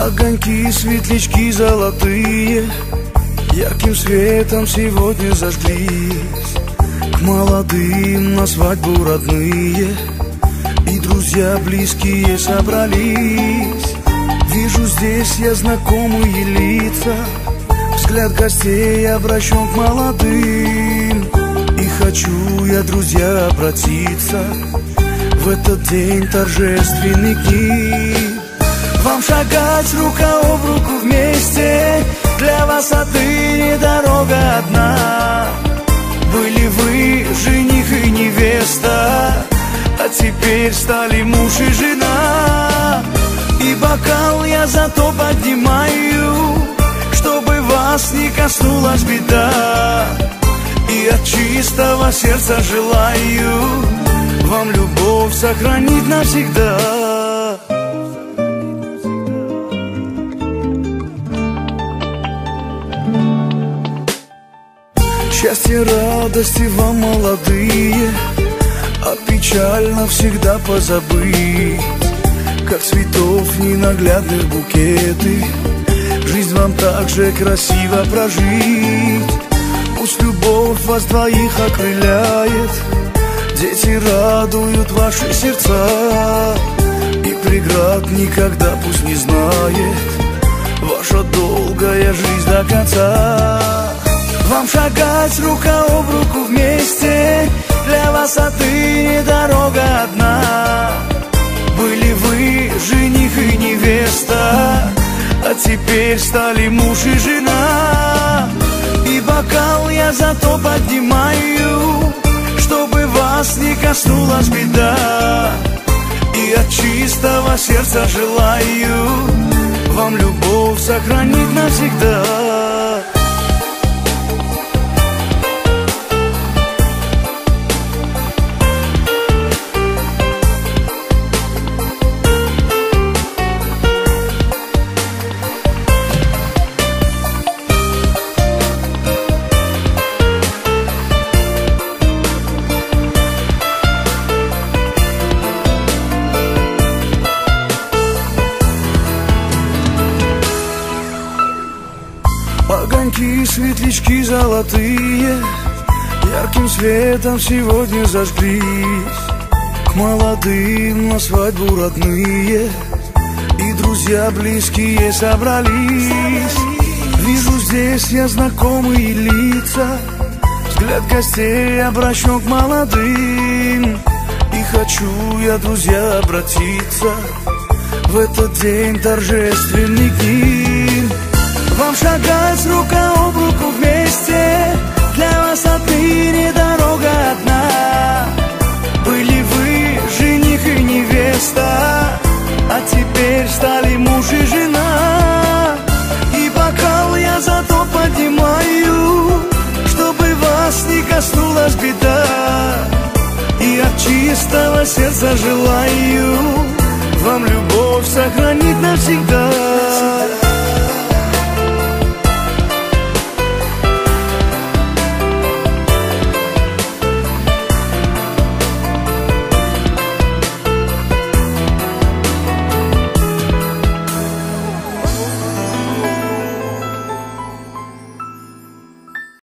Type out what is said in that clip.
Огоньки, светлячки золотые ярким светом сегодня зажглись. К молодым на свадьбу родные и друзья близкие собрались. Вижу здесь я знакомые лица, взгляд гостей обращен к молодым. И хочу я, друзья, обратиться в этот день торжественный к ним. Вам шагать рука об руку вместе, для вас отныне дорога одна. Были вы жених и невеста, а теперь стали муж и жена. И бокал я зато поднимаю, чтобы вас не коснулась беда. И от чистого сердца желаю вам любовь сохранить навсегда. Счастье, радости вам, молодые, а печаль навсегда позабыть. Как цветов ненаглядных букеты, жизнь вам так же красиво прожить. Пусть любовь вас двоих окрыляет, дети радуют ваши сердца. И преград никогда пусть не знает ваша долгая жизнь до конца. Вам шагать рука об руку вместе, для вас отныне дорога одна. Были вы жених и невеста, а теперь стали муж и жена. И бокал я зато поднимаю, чтобы вас не коснулась беда. И от чистого сердца желаю вам любовь сохранить навсегда. Огоньки, светлячки золотые ярким светом сегодня зажглись. К молодым на свадьбу родные и друзья близкие собрались. Вижу здесь я знакомые лица, взгляд гостей обращен к молодым. И хочу я, друзья, обратиться в этот день торжественный к ним. Вам шагать рука об руку вместе, для вас отныне дорога одна. Были вы жених и невеста, а теперь стали муж и жена. И бокал я зато поднимаю, чтобы вас не коснулась беда. И от чистого сердца желаю